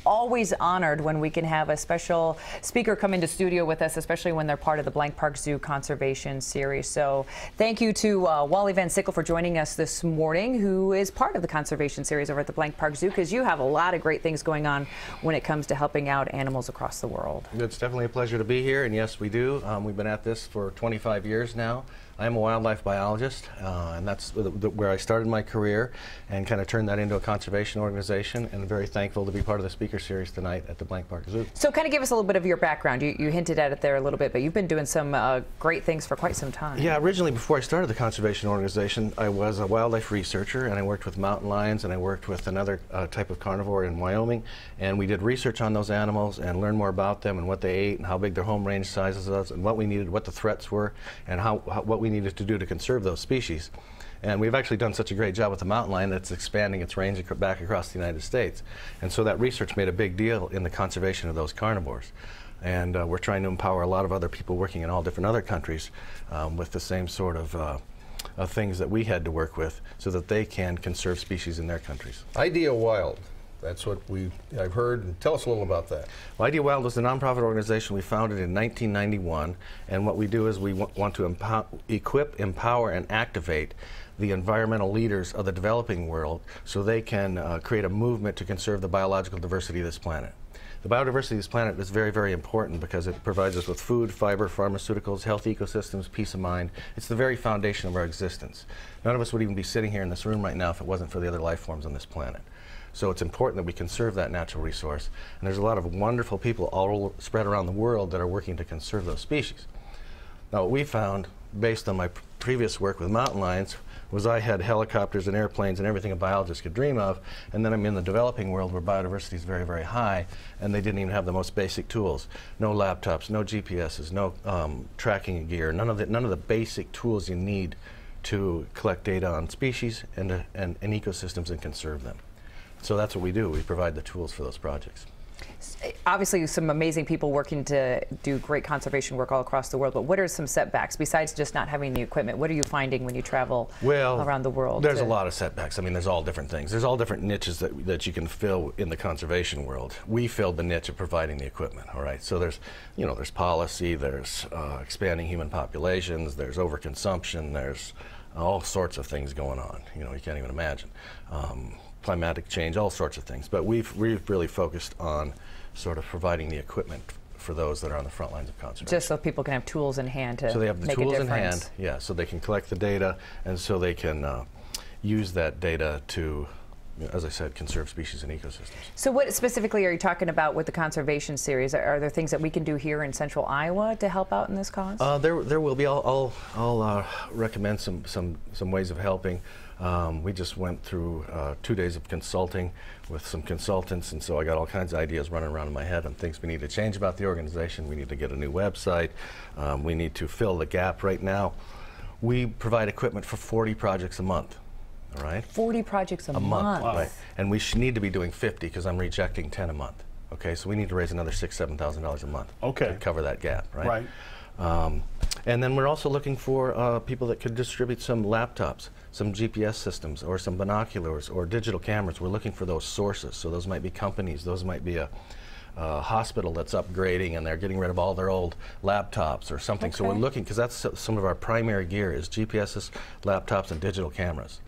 Always honored when we can have a special speaker come into studio with us, especially when they're part of the Blank Park Zoo Conservation Series. So thank you to Wally Van Sickle for joining us this morning, who is part of the Conservation Series over at the Blank Park Zoo, because you have a lot of great things going on when it comes to helping out animals across the world. It's definitely a pleasure to be here, and yes, we do. We've been at this for 25 years now. I'm a wildlife biologist, and that's where I started my career and kind of turned that into a conservation organization, and very thankful to be part of the speaker series tonight at the Blank Park Zoo. So kind of give us a little bit of your background. You hinted at it there a little bit, but you've been doing some great things for quite some time. Yeah, originally before I started the conservation organization, I was a wildlife researcher, and I worked with mountain lions, and I worked with another type of carnivore in Wyoming, and we did research on those animals and learned more about them and what they ate and how big their home range sizes was and what we needed, what the threats were, and what we needed to do to conserve those species. And we've actually done such a great job with the mountain lion that's expanding its range back across the United States. And so that research made a big deal in the conservation of those carnivores. And we're trying to empower a lot of other people working in all different other countries with the same sort of things that we had to work with so that they can conserve species in their countries. Idea Wild. That's what I've heard. And tell us a little about that. Well, Idea Wild was a nonprofit organization we founded in 1991, and what we do is we want to equip, empower, and activate the environmental leaders of the developing world so they can create a movement to conserve the biological diversity of this planet. The biodiversity of this planet is very, very important because it provides us with food, fiber, pharmaceuticals, healthy ecosystems, peace of mind. It's the very foundation of our existence. None of us would even be sitting here in this room right now if it wasn't for the other life forms on this planet. So it's important that we conserve that natural resource. And there's a lot of wonderful people all spread around the world that are working to conserve those species. Now what we found, based on my previous work with mountain lions, was I had helicopters and airplanes and everything a biologist could dream of, and then I'm in the developing world where biodiversity is very, very high, and they didn't even have the most basic tools. No laptops, no GPSs, no tracking gear, none of the basic tools you need to collect data on species and ecosystems and conserve them. So that's what we do. We provide the tools for those projects. Obviously, some amazing people working to do great conservation work all across the world, but what are some setbacks besides just not having the equipment? What are you finding when you travel around the world? There's a lot of setbacks. I mean, there's all different things. There's all different niches that you can fill in the conservation world. We filled the niche of providing the equipment, all right? So there's, there's policy, there's expanding human populations, there's overconsumption, there's all sorts of things going on, you can't even imagine. Climatic change, all sorts of things. But we've really focused on sort of providing the equipment for those that are on the front lines of conservation. Just so people can have tools in hand to make a difference. So they have the tools in hand, yeah, so they can collect the data, and so they can use that data to, as I said, conserve species and ecosystems. So what specifically are you talking about with the conservation series? Are there things that we can do here in central Iowa to help out in this cause? There will be. I'll recommend some ways of helping. We just went through 2 days of consulting with some consultants, and so I got all kinds of ideas running around in my head on things we need to change about the organization. We need to get a new website. We need to fill the gap right now. We provide equipment for 40 projects a month. All right? 40 projects a month. Wow. Right? And we need to be doing 50 because I'm rejecting 10 a month. Okay, so we need to raise another $6,000 to $7,000 a month to cover that gap, right? Right. And then we're also looking for people that could distribute some laptops, some GPS systems, or some binoculars, or digital cameras. We're looking for those sources. So those might be companies, those might be a hospital that's upgrading and they're getting rid of all their old laptops or something. So we're looking, because that's some of our primary gear is GPSs, laptops, and digital cameras.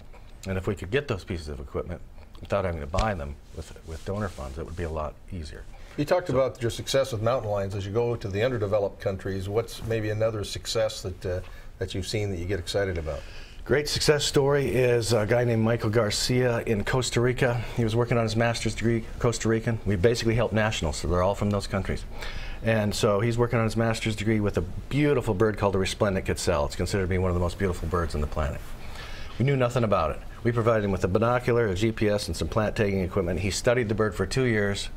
And if we could get those pieces of equipment without having to buy them with donor funds, it would be a lot easier. You talked about your success with mountain lions. As you go to the underdeveloped countries, what's maybe another success that you've seen that you get excited about? Great success story is a guy named Michael Garcia in Costa Rica. He was working on his master's degree, Costa Rican. We basically help nationals, so they're all from those countries. And so he's working on his master's degree with a beautiful bird called the resplendent quetzal. It's considered to be one of the most beautiful birds on the planet. We knew nothing about it. We provided him with a binocular, a GPS, and some plant tagging equipment. He studied the bird for 2 years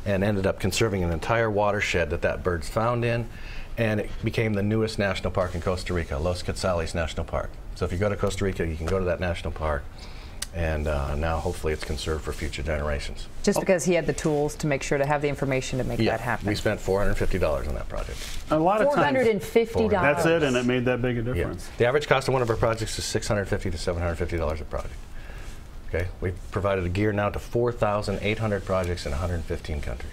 and ended up conserving an entire watershed that bird's found in, and it became the newest national park in Costa Rica, Los Quetzales National Park. So if you go to Costa Rica, you can go to that national park, and now hopefully it's conserved for future generations. Just because he had the tools to make sure to have the information to make that happen. We spent $450 on that project. A lot of times. $450. That's it, and it made that big a difference. Yeah. The average cost of one of our projects is $650 to $750 a project. Okay, we've provided the gear now to 4,800 projects in 115 countries.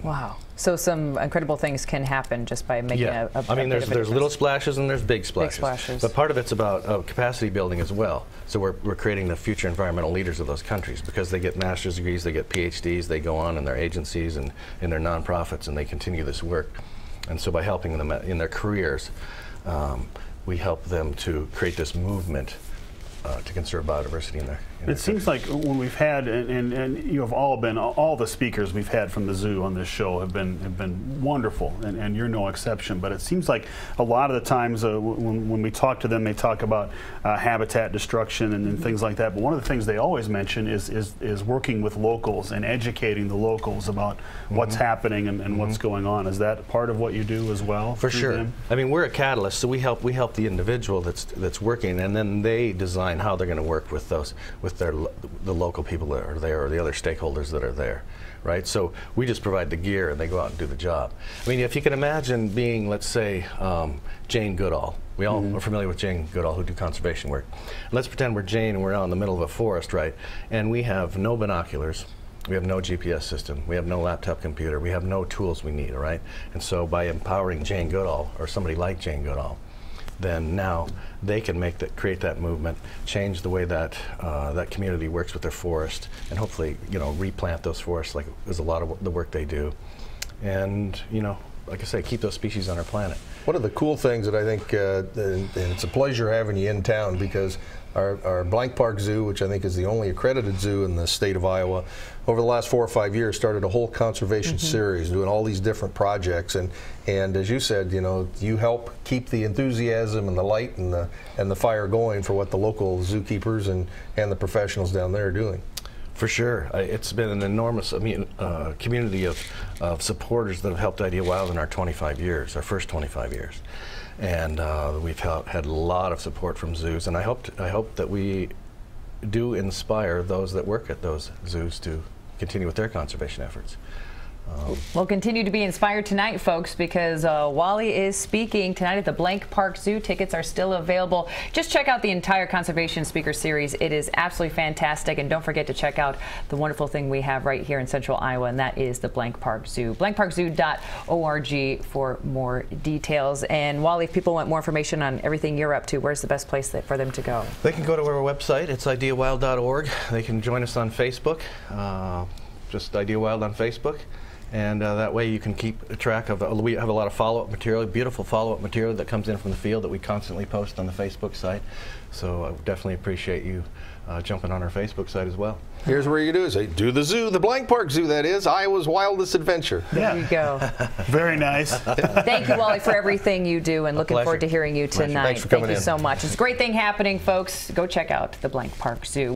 Wow. So some incredible things can happen just by making a I mean, there's difference. little splashes and there's big splashes. Big splashes. But part of it's about capacity building as well. So we're creating the future environmental leaders of those countries because they get master's degrees, they get PhDs, they go on in their agencies and in their nonprofits and they continue this work. And so by helping them in their careers, we help them to create this movement to conserve biodiversity in their It seems like when we've had, and you have all the speakers we've had from the zoo on this show have been wonderful, and you're no exception. But it seems like a lot of the times when we talk to them, they talk about habitat destruction and things like that. But one of the things they always mention is working with locals and educating the locals about what's happening and what's going on. Is that part of what you do as well? For sure. them? I mean, we're a catalyst, so we help the individual that's working, and then they design how they're going to work with the local people that are there or the other stakeholders that are there, right? So we just provide the gear and they go out and do the job. I mean, if you can imagine being, let's say, Jane Goodall. We all are familiar with Jane Goodall who do conservation work. Let's pretend we're Jane and we're out in the middle of a forest, right? And we have no binoculars. We have no GPS system. We have no laptop computer. We have no tools we need, all right? And so by empowering Jane Goodall or somebody like Jane Goodall, then now they can create that movement, change the way that that community works with their forest, and hopefully, replant those forests like is a lot of the work they do, and like I say, keep those species on our planet. One of the cool things that I think, and it's a pleasure having you in town because our Blank Park Zoo, which I think is the only accredited zoo in the state of Iowa, over the last 4 or 5 years started a whole conservation series, doing all these different projects, and as you said, you help keep the enthusiasm and the light and the fire going for what the local zookeepers and the professionals down there are doing. For sure. It's been an enormous community of supporters that have helped Idea Wild in our 25 years, our first 25 years. And we've had a lot of support from zoos, and I hope that we do inspire those that work at those zoos to continue with their conservation efforts. We'll continue to be inspired tonight, folks, because Wally is speaking tonight at the Blank Park Zoo. Tickets are still available. Just check out the entire Conservation Speaker Series. It is absolutely fantastic. And don't forget to check out the wonderful thing we have right here in Central Iowa, and that is the Blank Park Zoo. blankparkzoo.org for more details. And Wally, if people want more information on everything you're up to, where's the best place for them to go? They can go to our website. It's ideawild.org. They can join us on Facebook, just Idea Wild on Facebook. And that way you can keep track of, we have a lot of follow-up material, beautiful follow-up material that comes in from the field that we constantly post on the Facebook site. So I definitely appreciate you jumping on our Facebook site as well. Here's where you do the zoo, the Blank Park Zoo, that is, Iowa's wildest adventure. There you go. Very nice. Thank you, Wally, for everything you do, and looking forward to hearing you tonight. Thanks for coming in. Thank you so much. It's a great thing happening, folks. Go check out the Blank Park Zoo.